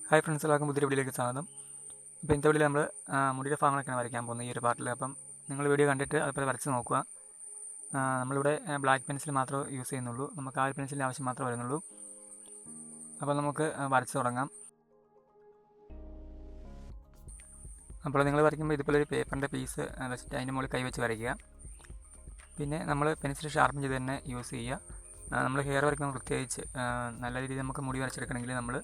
Hi friends, എല്ലാവർക്കും പുതിയ വീഡിയോയിലേക്ക് സ്വാഗതം. അപ്പോൾ ഇന്നത്തെ വീഡിയോയിൽ നമ്മൾ മുടിയുടെ ഭാഗങ്ങളൊക്കെയാണ് വരയ്ക്കാൻ പോകുന്നത് ഈ ഒരു പാർട്ടിൽ. അപ്പം നിങ്ങൾ വീഡിയോ കണ്ടിട്ട് അതുപോലെ വരച്ച് നോക്കുക. നമ്മളിവിടെ ബ്ലാക്ക് പെൻസിൽ മാത്രമേ യൂസ് ചെയ്യുന്നുള്ളൂ. നമുക്ക് ആ ഒരു പെൻസിലിൻ്റെ ആവശ്യം മാത്രമേ വരുന്നുള്ളൂ. അപ്പോൾ നമുക്ക് വരച്ച് തുടങ്ങാം. അപ്പോൾ നിങ്ങൾ വരയ്ക്കുമ്പോൾ ഇതുപോലെ ഒരു പേപ്പറിൻ്റെ പീസ് വെച്ചിട്ട് അതിൻ്റെ മുകളിൽ കൈവച്ച് വരയ്ക്കുക. പിന്നെ നമ്മൾ പെൻസിൽ ഷാർപ്പൻ ചെയ്ത് തന്നെ യൂസ് ചെയ്യുക. നമ്മൾ ഹെയർ വരയ്ക്കുമ്പോൾ പ്രത്യേകിച്ച് നല്ല രീതിയിൽ നമുക്ക് മുടി വരച്ചെടുക്കണമെങ്കിൽ നമ്മൾ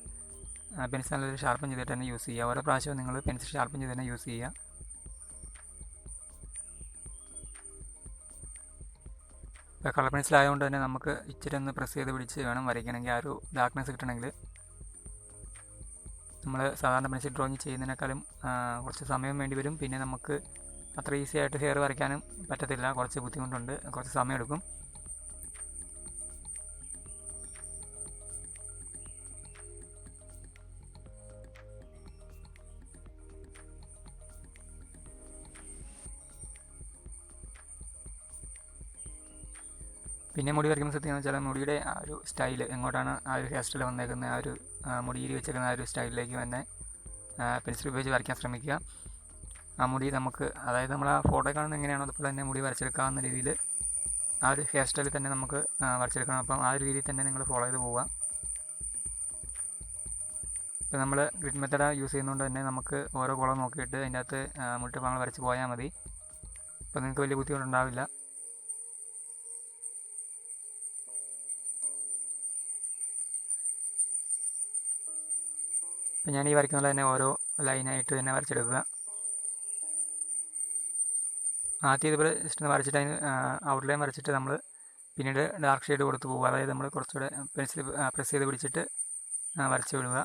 പെൻസിൽ നല്ലൊരു ഷാർപ്പൻ ചെയ്തിട്ട് തന്നെ യൂസ് ചെയ്യുക. ഓരോ പ്രാവശ്യവും നിങ്ങൾ പെൻസിൽ ഷാർപ്പൻ ചെയ്ത് തന്നെ യൂസ് ചെയ്യുക. ഇപ്പോൾ കളർ പെൻസിൽ ആയതുകൊണ്ട് തന്നെ നമുക്ക് ഇച്ചിരി ഒന്ന് പ്രസ് ചെയ്ത് പിടിച്ച് വേണം വരയ്ക്കണമെങ്കിൽ. ആ ഒരു ഡാർക്ക്നെസ് കിട്ടണമെങ്കിൽ നമ്മൾ സാധാരണ പെൻസിൽ ഡ്രോയിങ് ചെയ്യുന്നതിനേക്കാളും കുറച്ച് സമയം വേണ്ടി വരും. പിന്നെ നമുക്ക് അത്ര ഈസി ആയിട്ട് ഹെയർ വരയ്ക്കാനും പറ്റത്തില്ല. കുറച്ച് ബുദ്ധിമുട്ടുണ്ട്, കുറച്ച് സമയമെടുക്കും. പിന്നെ മുടി വരയ്ക്കുന്ന സത്യം എന്ന് വെച്ചാൽ മുടിയുടെ ആ ഒരു സ്റ്റൈൽ എങ്ങോട്ടാണ് ആ ഒരു ഹെയർ സ്റ്റൈൽ വന്നേക്കുന്നത്, ആ ഒരു മുടിയിൽ വെച്ചേക്കുന്ന ആ ഒരു സ്റ്റൈലിലേക്ക് തന്നെ പെൻസിൽ ഉപയോഗിച്ച് വരയ്ക്കാൻ ശ്രമിക്കുക. ആ മുടി നമുക്ക്, അതായത് നമ്മൾ ആ ഫോട്ടോ കാണുന്നത് എങ്ങനെയാണോ അതുപോലെ തന്നെ മുടി വരച്ചെടുക്കാവുന്ന രീതിയിൽ ആ ഒരു ഹെയർ സ്റ്റൈലിൽ തന്നെ നമുക്ക് വരച്ചെടുക്കണം. അപ്പം ആ ഒരു രീതിയിൽ തന്നെ നിങ്ങൾ ഫോളോ ചെയ്ത് പോവുക. ഇപ്പോൾ നമ്മൾ ഗ്രിഡ് മെത്തഡ് യൂസ് ചെയ്യുന്നതുകൊണ്ട് തന്നെ നമുക്ക് ഓരോ കോളം നോക്കിയിട്ട് അതിൻ്റെ അകത്ത് മുട്ട ഭാഗങ്ങൾ വരച്ച് പോയാൽ മതി. അപ്പോൾ നിങ്ങൾക്ക് വലിയ ബുദ്ധിമുട്ടുണ്ടാവില്ല. അപ്പോൾ ഞാൻ ഈ വരയ്ക്കുന്നത് തന്നെ ഓരോ ലൈനായിട്ട് തന്നെ വരച്ചെടുക്കുക. ആദ്യം ഇതുപോലെ ജസ്റ്റ് ഒന്ന് വരച്ചിട്ട് അതിന് ഔട്ട്ലൈൻ വരച്ചിട്ട് നമ്മൾ പിന്നീട് ഡാർക്ക് ഷെയ്ഡ് കൊടുത്ത് പോകുക. അതായത് നമ്മൾ കുറച്ചുകൂടെ പെൻസിൽ പ്രസ് ചെയ്ത് പിടിച്ചിട്ട് വരച്ച് വിടുക.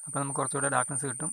അപ്പോൾ നമുക്ക് കുറച്ചുകൂടെ ഡാർക്ക്നെസ് കിട്ടും.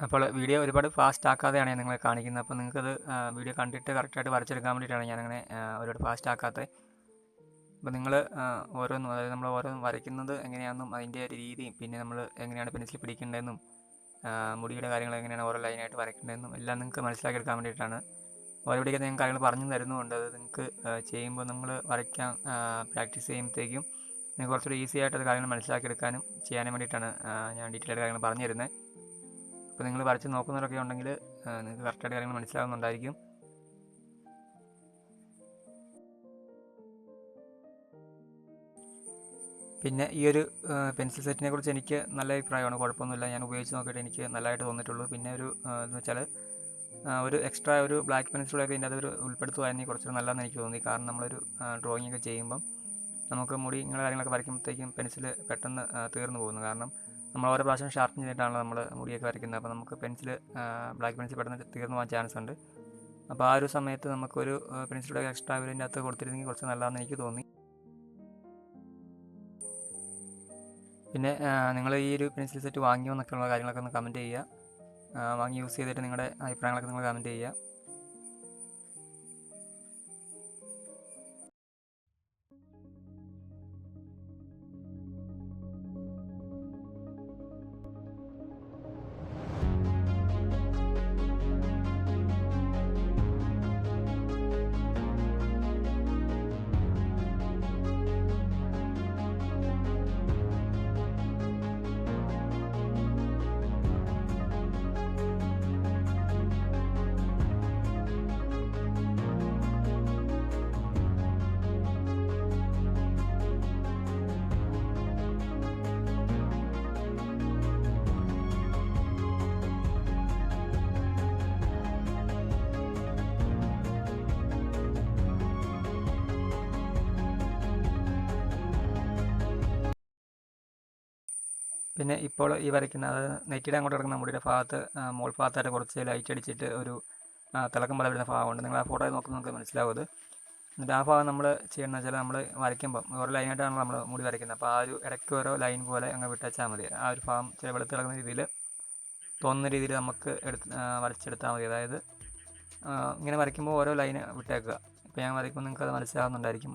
അപ്പോൾ വീഡിയോ ഒരുപാട് ഫാസ്റ്റ് ആക്കാതെയാണ് ഞാൻ നിങ്ങളെ കാണിക്കുന്നത്. അപ്പോൾ നിങ്ങൾക്കത് വീഡിയോ കണ്ടിട്ട് കറക്റ്റായിട്ട് വരച്ചെടുക്കാൻ വേണ്ടിയിട്ടാണ് ഞാനങ്ങനെ ഒരുപാട് ഫാസ്റ്റ് ആക്കാത്തത്. അപ്പോൾ നിങ്ങൾ ഓരോന്നും, അതായത് നമ്മൾ ഓരോന്നും വരയ്ക്കുന്നത് എങ്ങനെയാണെന്നും അതിൻ്റെ ഒരു രീതിയും പിന്നെ നമ്മൾ എങ്ങനെയാണ് പെൻസിൽ പിടിക്കേണ്ടതെന്നും മുടിയുടെ കാര്യങ്ങൾ എങ്ങനെയാണ് ഓരോ ലൈനായിട്ട് വരയ്ക്കേണ്ടതെന്നും എല്ലാം നിങ്ങൾക്ക് മനസ്സിലാക്കിയെടുക്കാൻ വേണ്ടിയിട്ടാണ്. ഓരോ വീഡിയോയ്ക്ക് ഞാൻ കാര്യങ്ങൾ പറഞ്ഞു തരുന്നുമുണ്ട്. അത് നിങ്ങൾക്ക് ചെയ്യുമ്പോൾ നിങ്ങൾ വരയ്ക്കാൻ പ്രാക്ടീസ് ചെയ്യുമ്പോഴത്തേക്കും നിങ്ങൾക്ക് കുറച്ചുകൂടി ഈസി ആയിട്ട് അത് കാര്യങ്ങൾ മനസ്സിലാക്കിയെടുക്കാനും ചെയ്യാനും വേണ്ടിയിട്ടാണ് ഞാൻ ഡീറ്റെയിൽ ആയിട്ട് കാര്യങ്ങൾ പറഞ്ഞു തരുന്നത്. അപ്പോൾ നിങ്ങൾ വരച്ച് നോക്കുന്നവരൊക്കെ ഉണ്ടെങ്കിൽ നിങ്ങൾക്ക് കറക്റ്റായിട്ട് കാര്യങ്ങൾ മനസ്സിലാകുന്നുണ്ടായിരിക്കും. പിന്നെ ഈ ഒരു പെൻസിൽ സെറ്റിനെ കുറിച്ച് എനിക്ക് നല്ല അഭിപ്രായമാണ്, കുഴപ്പമൊന്നുമില്ല. ഞാൻ ഉപയോഗിച്ച് നോക്കിയിട്ട് എനിക്ക് നല്ലതായിട്ട് തോന്നിയിട്ടുള്ളൂ. പിന്നെ ഒരു എന്ന് വെച്ചാൽ ഒരു എക്സ്ട്രാ ഒരു ബ്ലാക്ക് പെൻസിലൊക്കെ ഇതിൻ്റെ അതൊരു ഉൾപ്പെടുത്തുവാണെങ്കിൽ കുറച്ചുകൂടി നല്ലതെന്ന് എനിക്ക് തോന്നി. കാരണം നമ്മളൊരു ഡ്രോയിങ് ഒക്കെ ചെയ്യുമ്പം നമുക്ക് മുടി ഇങ്ങനെ കാര്യങ്ങളൊക്കെ വരയ്ക്കുമ്പോഴത്തേക്കും പെൻസിൽ പെട്ടെന്ന് തീർന്നു പോകുന്നു. കാരണം നമ്മൾ ഓരോ പ്രാവശ്യം ഷാർപ്പൻ ചെയ്തിട്ടാണല്ലോ നമ്മൾ മുടിയൊക്കെ വരയ്ക്കുന്നത്. അപ്പോൾ നമുക്ക് പെൻസിൽ ബ്ലാക്ക് പെൻസിൽ പെട്ടെന്ന് തീർന്നു പോകാൻ ചാൻസ് ഉണ്ട്. അപ്പോൾ ആ ഒരു സമയത്ത് നമുക്കൊരു പെൻസിലൂടെ എക്സ്ട്രാ ഇതിൻ്റെ അകത്ത് കൊടുത്തിരുന്നെങ്കിൽ കുറച്ച് നല്ലതാണെന്ന് എനിക്ക് തോന്നി. പിന്നെ നിങ്ങൾ ഈ ഒരു പെൻസിൽ സെറ്റ് വാങ്ങിയോ എന്നൊക്കെയുള്ള കാര്യങ്ങളൊക്കെ ഒന്ന് കമൻറ്റ് ചെയ്യുക. വാങ്ങി യൂസ് ചെയ്തിട്ട് നിങ്ങളുടെ അഭിപ്രായങ്ങളൊക്കെ നിങ്ങൾ കമൻറ്റ് ചെയ്യുക. പിന്നെ ഇപ്പോൾ ഈ വരയ്ക്കുന്ന അതായത് നെറ്റിയുടെ അങ്ങോട്ട് കിടക്കുന്ന മുടിയുടെ ഭാഗത്ത് മുകൾ ഭാഗത്തായിട്ട് കുറച്ച് ലൈറ്റ് അടിച്ചിട്ട് ഒരു തിളക്കം പോലെ വരുന്ന ഭാഗമുണ്ട്. നിങ്ങൾ ആ ഫോട്ടോയിൽ നോക്കുമ്പോൾ നമുക്ക് മനസ്സിലാവും അത്. എന്നിട്ട് ആ ഭാഗം നമ്മൾ ചെയ്യണമെന്ന് വെച്ചാൽ നമ്മൾ വരയ്ക്കുമ്പം ഓരോ ലൈനായിട്ടാണ് നമ്മൾ മുടി വരയ്ക്കുന്നത്. അപ്പോൾ ആ ഒരു ഇടയ്ക്ക് ഓരോ ലൈൻ പോലെ അങ്ങ് വിട്ടേച്ചാൽ മതി. ആ ഒരു ഭാഗം ചില വെളുത്ത് കിടക്കുന്ന രീതിയിൽ തോന്നുന്ന രീതിയിൽ നമുക്ക് വരച്ചെടുത്താൽ മതി. അതായത് ഇങ്ങനെ വരയ്ക്കുമ്പോൾ ഓരോ ലൈന് വിട്ടേക്കുക. ഇപ്പോൾ ഞാൻ വരയ്ക്കുമ്പോൾ നിങ്ങൾക്ക് അത് മനസ്സിലാകുന്നുണ്ടായിരിക്കും.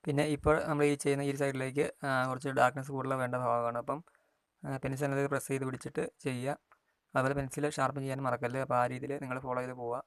പിന്നെ ഇപ്പോൾ നമ്മൾ ഈ ചെയ്യുന്ന ഈ സൈഡിലേക്ക് കുറച്ച് ഡാർക്ക്നെസ് കൂടുതൽ വേണ്ട ഭാഗമാണ്. അപ്പം പെൻസിലിൽ പ്രസ് ചെയ്ത് പിടിച്ചിട്ട് ചെയ്യുക. അതുപോലെ പെൻസിൽ ഷാർപ്പൻ ചെയ്യാൻ മറക്കല്ല്. അപ്പോൾ ആ രീതിയിൽ നിങ്ങൾ ഫോളോ ചെയ്ത് പോവുക.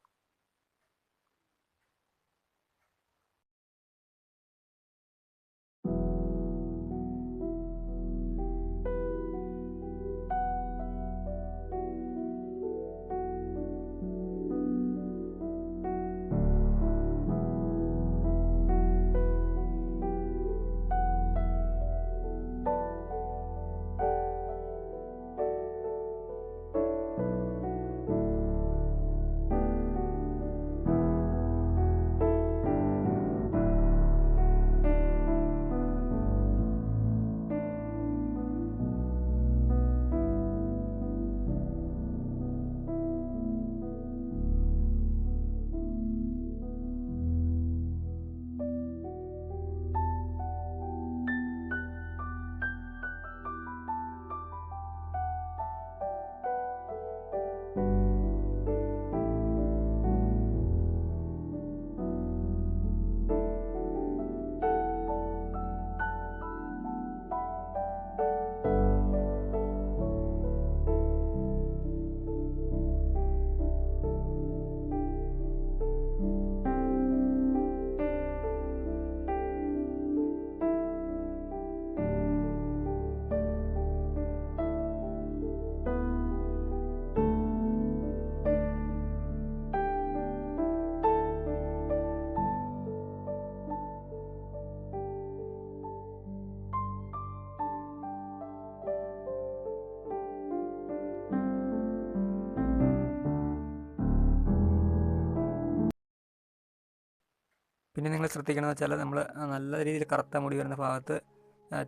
പിന്നെ നിങ്ങൾ ശ്രദ്ധിക്കണമെന്ന് വെച്ചാൽ നമ്മൾ നല്ല രീതിയിൽ കറുത്ത മുടി വരുന്ന ഭാഗത്ത്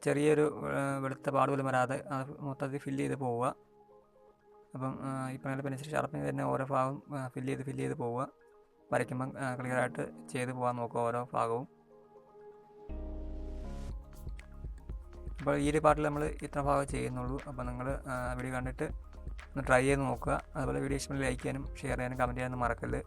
ചെറിയൊരു വെളുത്ത പാട് പോലും വരാതെ അത് മൊത്തത്തിൽ ഫില്ല് ചെയ്ത് പോവുക. അപ്പം ഈ പറഞ്ഞ പെൻസിൽ ഷാർപ്പിന് തന്നെ ഓരോ ഭാഗവും ഫില്ല് ചെയ്ത് പോവുക. വരയ്ക്കുമ്പം ക്ലിയറായിട്ട് ചെയ്ത് പോകാൻ നോക്കുക ഓരോ ഭാഗവും. അപ്പോൾ ഈ ഒരു പാർട്ടിൽ നമ്മൾ ഇത്ര ഭാഗം ചെയ്യുന്നുള്ളൂ. അപ്പോൾ നിങ്ങൾ വീഡിയോ കണ്ടിട്ട് ഒന്ന് ട്രൈ ചെയ്ത് നോക്കുക. അതുപോലെ വീഡിയോ ഇഷ്ടമായി ലൈക്ക് ചെയ്യാനും ഷെയർ ചെയ്യാനും കമൻറ്റ് ചെയ്യാനും മറക്കല്ല്.